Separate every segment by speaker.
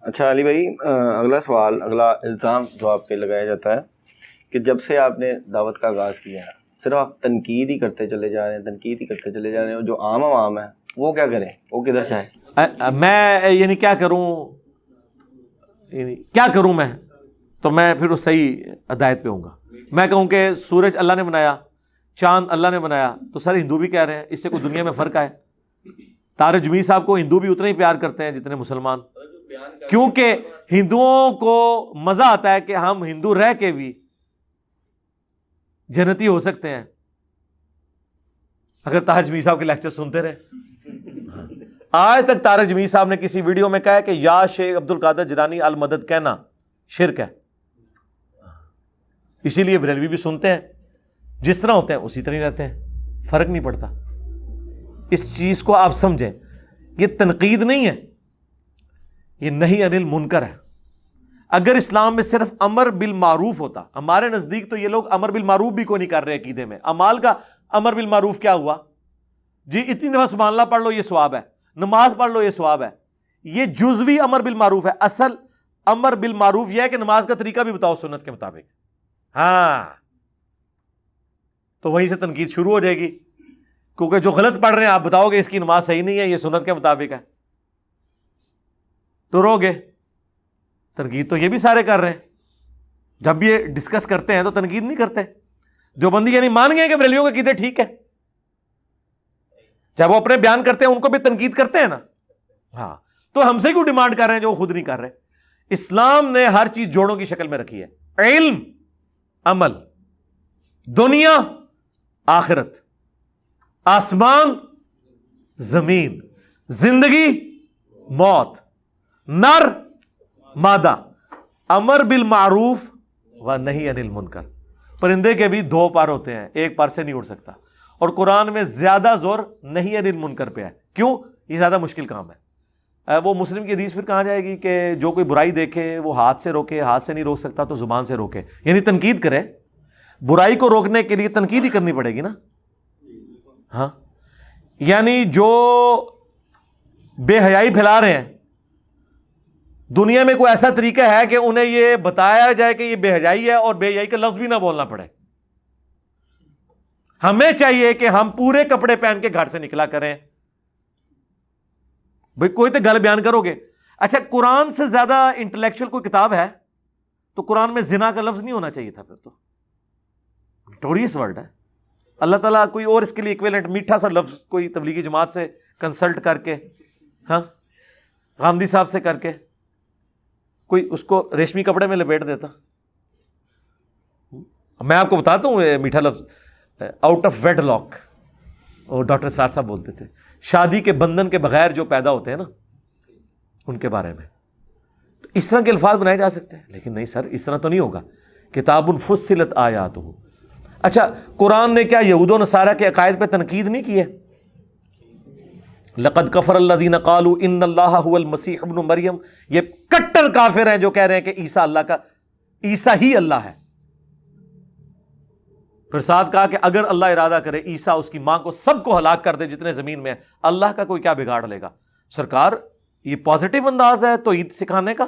Speaker 1: اچھا علی بھائی، اگلا سوال، اگلا الزام جو آپ پہ لگایا جاتا ہے کہ جب سے آپ نے دعوت کا آغاز کیا ہے صرف آپ تنقید ہی کرتے چلے جا رہے ہیں، تنقید ہی کرتے چلے جا رہے ہیں، اور جو عام عوام ہے وہ کیا کریں، وہ کدھر سے آئے؟
Speaker 2: میں یعنی کیا کروں، یعنی کیا کروں میں، تو میں پھر اس صحیح ہدایت پہ ہوں گا. میں کہوں کہ سورج اللہ نے بنایا، چاند اللہ نے بنایا، تو سر ہندو بھی کہہ رہے ہیں، اس سے کوئی دنیا میں فرق ہے؟ طارق جمیل صاحب کو ہندو بھی اتنا ہی پیار کرتے ہیں جتنے مسلمان، کیونکہ ہندوؤں کو مزہ آتا ہے کہ ہم ہندو رہ کے بھی جنتی ہو سکتے ہیں اگر طارق جمیل صاحب کے لیکچر سنتے رہے. آج تک طارق جمیل صاحب نے کسی ویڈیو میں کہا ہے کہ یا شیخ عبد القادر جیلانی المدد کہنا شرک ہے. اسی لیے بریلوی بھی سنتے ہیں، جس طرح ہوتے ہیں اسی طرح رہتے ہیں، فرق نہیں پڑتا. اس چیز کو آپ سمجھیں، یہ تنقید نہیں ہے، یہ نہی عن المنکر ہے. اگر اسلام میں صرف امر بالمعروف ہوتا، ہمارے نزدیک تو یہ لوگ امر بالمعروف بھی کوئی نہیں کر رہے عقیدے میں. اعمال کا امر بالمعروف کیا ہوا جی؟ اتنی دفعہ سبحان اللہ پڑھ لو یہ ثواب ہے، نماز پڑھ لو یہ ثواب ہے. یہ جزوی امر بالمعروف ہے. اصل امر بالمعروف یہ ہے کہ نماز کا طریقہ بھی بتاؤ سنت کے مطابق. ہاں، تو وہیں سے تنقید شروع ہو جائے گی، کیونکہ جو غلط پڑھ رہے ہیں آپ بتاؤ گے اس کی نماز صحیح نہیں ہے، یہ سنت کے مطابق ہے، تو رو گے. تنقید تو یہ بھی سارے کر رہے ہیں. جب یہ ڈسکس کرتے ہیں تو تنقید نہیں کرتے. جو بندی یعنی مان گئے کہ بریلویوں کے عقیدے ٹھیک ہے، جب وہ اپنے بیان کرتے ہیں ان کو بھی تنقید کرتے ہیں نا. ہاں، تو ہم سے کیوں ڈیمانڈ کر رہے ہیں جو وہ خود نہیں کر رہے؟ اسلام نے ہر چیز جوڑوں کی شکل میں رکھی ہے. علم، عمل، دنیا، آخرت، آسمان، زمین، زندگی، موت، نر، مادہ، امر بالمعروف و نہی عن المنکر. پرندے کے بھی دو پر ہوتے ہیں، ایک پر سے نہیں اڑ سکتا. اور قرآن میں زیادہ زور نہی عن المنکر پہ ہے. کیوں؟ یہ زیادہ مشکل کام ہے. وہ مسلم کی حدیث پھر کہاں جائے گی کہ جو کوئی برائی دیکھے وہ ہاتھ سے روکے، ہاتھ سے نہیں روک سکتا تو زبان سے روکے، یعنی تنقید کرے. برائی کو روکنے کے لیے تنقید ہی کرنی پڑے گی نا. ہاں، یعنی جو بے حیائی پھیلا رہے ہیں دنیا میں کوئی ایسا طریقہ ہے کہ انہیں یہ بتایا جائے کہ یہ بے حیائی ہے اور بے حیائی کا لفظ بھی نہ بولنا پڑے. ہمیں چاہیے کہ ہم پورے کپڑے پہن کے گھر سے نکلا کریں. بھئی کوئی تو گل بیان کرو گے. اچھا، قرآن سے زیادہ انٹلیکچوئل کوئی کتاب ہے تو قرآن میں زنا کا لفظ نہیں ہونا چاہیے تھا. پھر تو نوٹوریس ورڈ ہے. اللہ تعالیٰ کوئی اور اس کے لیے ایکویلنٹ میٹھا سا لفظ کوئی تبلیغی جماعت سے کنسلٹ کر کے، ہاں غامدی صاحب سے کر کے کوئی اس کو ریشمی کپڑے میں لپیٹ دیتا. میں آپ کو بتاتا ہوں میٹھا لفظ آؤٹ آف ویڈ لاک، وہ ڈاکٹر سار صاحب بولتے تھے، شادی کے بندھن کے بغیر جو پیدا ہوتے ہیں نا ان کے بارے میں. تو اس طرح کے الفاظ بنائے جا سکتے ہیں، لیکن نہیں سر، اس طرح تو نہیں ہوگا. کتاب فصلت آیاتہ. اچھا، قرآن نے کیا یہود و نصارہ کے عقائد پہ تنقید نہیں کی ہے؟ لقد کفر الذین قالوا ان اللہ هو المسیح ابن مریم. یہ کٹر کافر ہیں جو کہہ رہے ہیں کہ عیسیٰ اللہ کا، عیسیٰ ہی اللہ ہے. پھر ساتھ کہا کہ اگر اللہ ارادہ کرے عیسیٰ اس کی ماں کو سب کو ہلاک کر دے جتنے زمین میں ہے، اللہ کا کوئی کیا بگاڑ لے گا؟ سرکار یہ پازیٹیو انداز ہے توحید سکھانے کا؟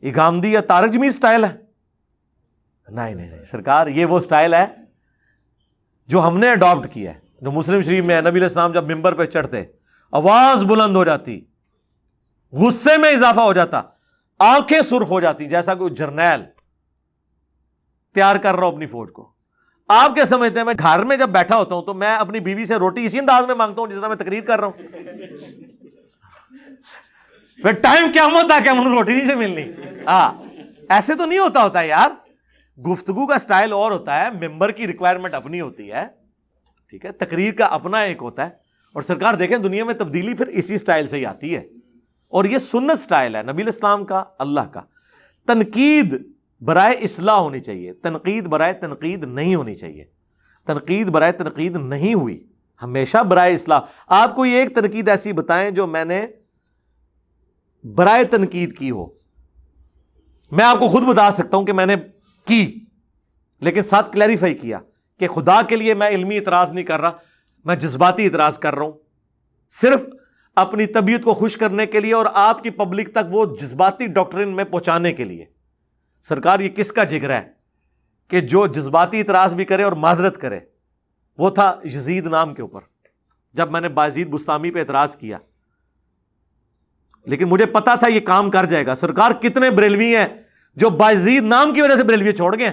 Speaker 2: یہ گاندھی یا طارق جمیل سٹائل ہے؟ نہیں سرکار، یہ وہ سٹائل ہے جو ہم نے اڈاپٹ کیا ہے. جو مسلم شریف میں ہے، نبی علیہ السلام جب ممبر پہ چڑھتے آواز بلند ہو جاتی، غصے میں اضافہ ہو جاتا، آنکھیں سرخ ہو جاتی، جیسا کوئی جرنیل تیار کر رہا ہو اپنی فوج کو. آپ کیا سمجھتے ہیں میں گھر میں جب بیٹھا ہوتا ہوں تو میں اپنی بیوی سے روٹی اسی انداز میں مانگتا ہوں جس طرح میں تقریر کر رہا ہوں؟ پھر ٹائم قیامت تک مجھے روٹی نہیں سے ملنی. ایسے تو نہیں ہوتا یار. گفتگو کا سٹائل اور ہوتا ہے، ممبر کی ریکوائرمنٹ اپنی ہوتی ہے، ٹھیک ہے، تقریر کا اپنا ایک ہوتا ہے. اور سرکار دیکھیں دنیا میں تبدیلی پھر اسی سٹائل سے ہی آتی ہے، اور یہ سنت سٹائل ہے نبی الاسلام کا، اللہ کا. تنقید برائے اصلاح ہونی چاہیے، تنقید برائے تنقید نہیں ہونی چاہیے. تنقید برائے تنقید نہیں ہوئی، ہمیشہ برائے اصلاح. آپ کوئی ایک تنقید ایسی بتائیں جو میں نے برائے تنقید کی ہو. میں آپ کو خود بتا سکتا ہوں کہ میں نے کی، لیکن ساتھ کلیریفائی کیا کہ خدا کے لیے میں علمی اعتراض نہیں کر رہا، میں جذباتی اعتراض کر رہا ہوں. صرف اپنی طبیعت کو خوش کرنے کے لیے اور آپ کی پبلک تک وہ جذباتی ڈاکٹرن میں پہنچانے کے لیے. سرکار یہ کس کا جگر ہے کہ جو جذباتی اعتراض بھی کرے اور معذرت کرے؟ وہ تھا یزید نام کے اوپر. جب میں نے بایزید بستامی پہ اعتراض کیا، لیکن مجھے پتا تھا یہ کام کر جائے گا. سرکار کتنے بریلوی ہیں جو بایزید نام کی وجہ سے بریلوی چھوڑ گئے.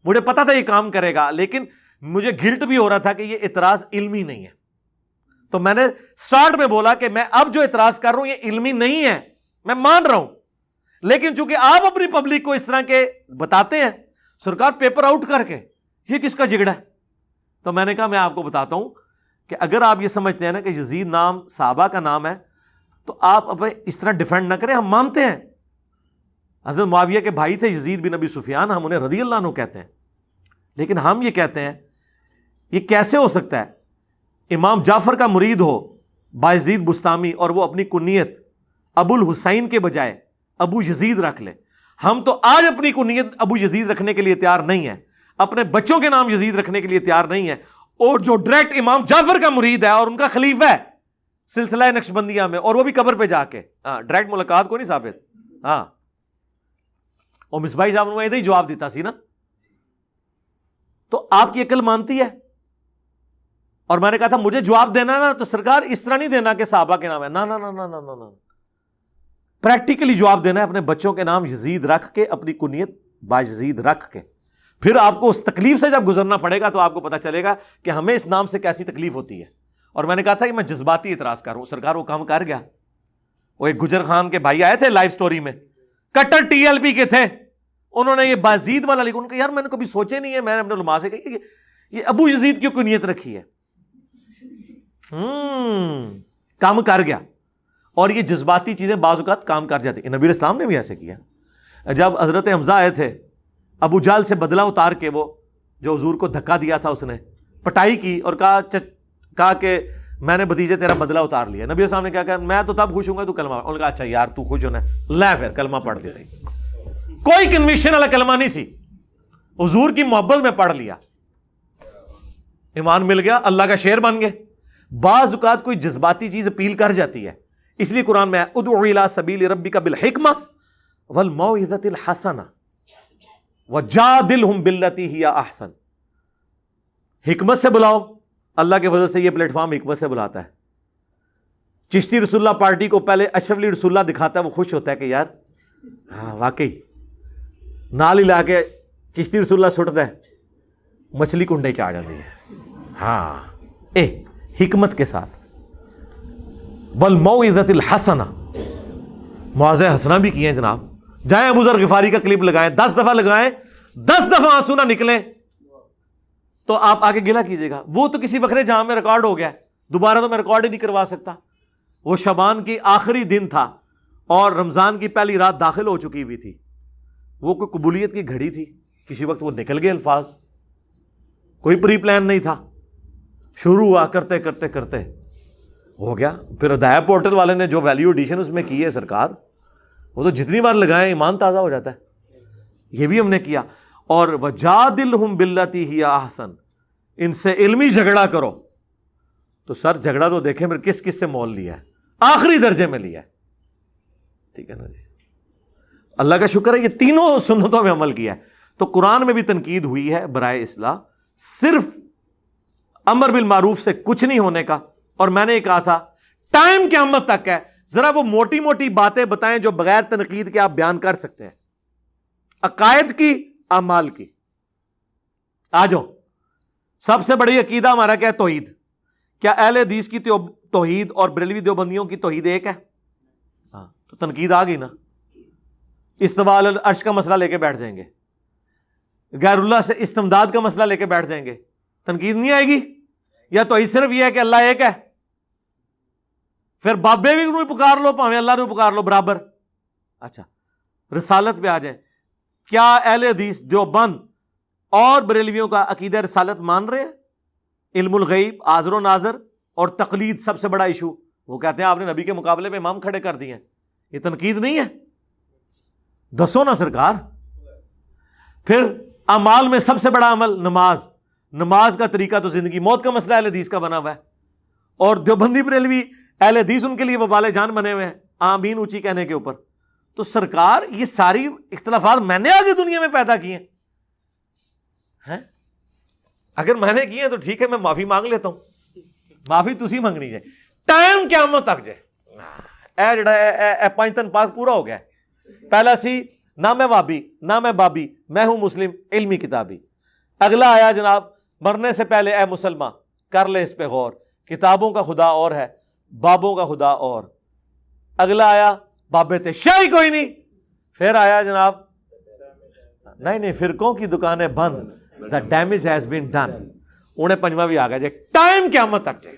Speaker 2: مجھے پتا تھا یہ کام کرے گا، لیکن مجھے گلٹ بھی ہو رہا تھا کہ یہ اعتراض علمی نہیں ہے. تو میں نے سٹارٹ میں بولا کہ میں اب جو اعتراض کر رہا ہوں یہ علمی نہیں ہے، میں مان رہا ہوں، لیکن چونکہ آپ اپنی پبلک کو اس طرح کے بتاتے ہیں، سرکار پیپر آؤٹ کر کے یہ کس کا جگڑا ہے؟ تو میں نے کہا میں آپ کو بتاتا ہوں کہ اگر آپ یہ سمجھتے ہیں نا کہ یزید نام صحابہ کا نام ہے تو آپ اب اس طرح ڈیفینڈ نہ کریں. ہم مانتے ہیں حضرت معاویہ کے بھائی تھے یزید بن ابی سفیان، ہم انہیں رضی اللہ عنہ کہتے ہیں، لیکن ہم یہ کہتے ہیں یہ کیسے ہو سکتا ہے امام جعفر کا مرید ہو بایزید بستامی اور وہ اپنی کنیت ابو الحسین کے بجائے ابو یزید رکھ لے. ہم تو آج اپنی کنیت ابو یزید رکھنے کے لیے تیار نہیں ہیں، اپنے بچوں کے نام یزید رکھنے کے لیے تیار نہیں ہیں. اور جو ڈائریکٹ امام جعفر کا مرید ہے اور ان کا خلیفہ ہے سلسلہ نقشبندیہ میں، اور وہ بھی قبر پہ جا کے، ڈائریکٹ ملاقات کو نہیں ثابت. ہاں اور مصباح صاحب نے ادھر ہی جواب دیتا سی نا. تو آپ کی عقل مانتی ہے؟ اور میں نے کہا تھا مجھے جواب دینا نا تو سرکار اس طرح نہیں دینا کہ صحابہ کے نام ہے، نا نا نا نا نا نا، پریکٹیکلی جواب دینا ہے. اپنے بچوں کے نام یزید رکھ کے، اپنی کنیت بایزید رکھ کے. پھر آپ کو اس تکلیف سے جب گزرنا پڑے گا تو آپ کو پتا چلے گا کہ ہمیں اس نام سے کیسی تکلیف ہوتی ہے. اور میں نے کہا تھا کہ میں جذباتی اعتراض کر رہا ہوں، سرکار وہ کام کر گیا. وہ ایک گجر خان کے بھائی آئے تھے لائیو سٹوری میں، کٹر ٹی ایل پی کے تھے، انہوں نے یہ بازید والا لکھا. ان کا یار میں نے کبھی سوچے نہیں ہے، میں نے اپنے علماء سے کہا یہ ابو یزید کیوں کنیت رکھی ہے. کام کر گیا. اور یہ جذباتی چیزیں بعض اوقات کام کر جاتی. نبی اسلام نے بھی ایسے کیا. جب حضرت حمزہ آئے تھے ابو جہل سے بدلہ اتار کے، وہ جو حضور کو دھکا دیا تھا، اس نے پٹائی کی اور کہا کہ میں نے بھتیجے تیرا بدلہ اتار لیا. نبی اسلام نے کیا کہا میں تو تب خوش ہوں گا تو کلمہ. انہوں نے کہا اچھا یار تو خوش ہونا ہے، لے پھر کلمہ پڑھ دیتے. کوئی کنوکشن والا کلمہ نہیں سی، حضور کی محبت میں پڑھ لیا، ایمان مل گیا، اللہ کا شعر بن گئے. بعض اوقات کوئی جذباتی چیز اپیل کر جاتی ہے، اس لیے قرآن میں ادعو الی سبیل ربک بالحکمہ والموعظۃ الحسنہ وجادلہم باللتی ہی احسن. حکمت سے بلاؤ. اللہ کے فضل سے یہ پلیٹ فارم حکمت سے بلاتا ہے. چشتی رسول اللہ پارٹی کو پہلے اشرف علی رسول اللہ دکھاتا ہے، وہ خوش ہوتا ہے کہ یار ہاں واقعی نال ہی لا کے چشتی رسول اللہ سٹ دے، مچھلی کنڈے چاہ جاتی ہے. ہاں حکمت کے ساتھ. والموعظۃ الحسنہ، موعظہ حسنہ بھی کیے ہیں جناب. جائیں ابو ذر غفاری کا کلپ لگائیں، 10 دفعہ لگائیں، 10 دفعہ آنسو نہ نکلے تو آپ آگے گلہ کیجئے گا. وہ تو کسی وقت جہاں میں ریکارڈ ہو گیا، دوبارہ تو میں ریکارڈ ہی نہیں کروا سکتا. وہ شعبان کی آخری دن تھا اور رمضان کی پہلی رات داخل ہو چکی ہوئی تھی. وہ کوئی قبولیت کی گھڑی تھی، کسی وقت وہ نکل گئے الفاظ، کوئی پری پلان نہیں تھا. شروع ہوا کرتے کرتے کرتے ہو گیا. پھر ہدایہ پورٹل والے نے جو ویلیو ایڈیشن اس میں کی ہے سرکار، وہ تو جتنی بار لگائیں ایمان تازہ ہو جاتا ہے. یہ بھی ہم نے کیا. اور وجادلہم باللتی ہی احسن، ان سے علمی جھگڑا کرو. تو سر جھگڑا تو دیکھیں پھر کس کس سے مول لیا ہے، آخری درجے میں لیا ہے. ٹھیک ہے نا جی. اللہ کا شکر ہے یہ تینوں سنتوں میں عمل کیا ہے. تو قرآن میں بھی تنقید ہوئی ہے برائے اصلاح، صرف امر بالمعروف سے کچھ نہیں ہونے کا. اور میں نے یہ کہا تھا ٹائم قیامت تک ہے، ذرا وہ موٹی موٹی باتیں بتائیں جو بغیر تنقید کے آپ بیان کر سکتے ہیں، عقائد کی، اعمال کی. آ جاؤ. سب سے بڑی عقیدہ ہمارا کیا ہے؟ توحید. کیا اہل حدیث کی توحید اور بریلوی دیوبندیوں کی توحید ایک ہے؟ ہاں. تو تنقید آ گئی نا. استواء علی العرش کا مسئلہ لے کے بیٹھ جائیں گے، غیر اللہ سے استمداد کا مسئلہ لے کے بیٹھ جائیں گے، تنقید نہیں آئے گی؟ یا توحید صرف یہ ہے کہ اللہ ایک ہے؟ پھر بابے بھی انہوں پکار لو، پاویں اللہ نے پکار لو، برابر. اچھا رسالت پہ آ جائیں. کیا اہل حدیث دیوبند اور بریلویوں کا عقیدہ رسالت مان رہے ہیں؟ علم الغیب، حاضر و ناظر اور تقلید سب سے بڑا ایشو. وہ کہتے ہیں آپ نے نبی کے مقابلے میں امام کھڑے کر دیے ہیں. یہ تنقید نہیں ہے؟ دسو نا سرکار. پھر اعمال میں سب سے بڑا عمل نماز. نماز کا طریقہ تو زندگی موت کا مسئلہ اہل حدیث کا بنا ہوا ہے. اور دیوبندی بریلوی اہل حدیث ان کے لیے وبال جان بنے ہوئے ہیں آمین اونچی کہنے کے اوپر. تو سرکار یہ ساری اختلافات میں نے آگے دنیا میں پیدا کیے ہیں. اگر میں نے کیے ہیں تو ٹھیک ہے, میں معافی مانگ لیتا ہوں, معافی تسی منگنی ہے. ٹائم قیامت تک جائے اے جڑا اے پانچ پاک پورا ہو گیا ہے. پہلا سی نہ میں وابی نہ میں بابی, میں ہوں مسلم علمی کتابی. اگلا آیا جناب مرنے سے پہلے اے مسلمان کر لے اس پہ غور, کتابوں کا خدا اور ہے بابوں کا خدا اور. اگلا آیا بابے تے شاہی کوئی نہیں. پھر آیا جناب نہیں فرقوں کی دکانیں بند, the damage has been done. انہیں پنجواں بھی آ گیا جائے ٹائم قیامت تک جائے.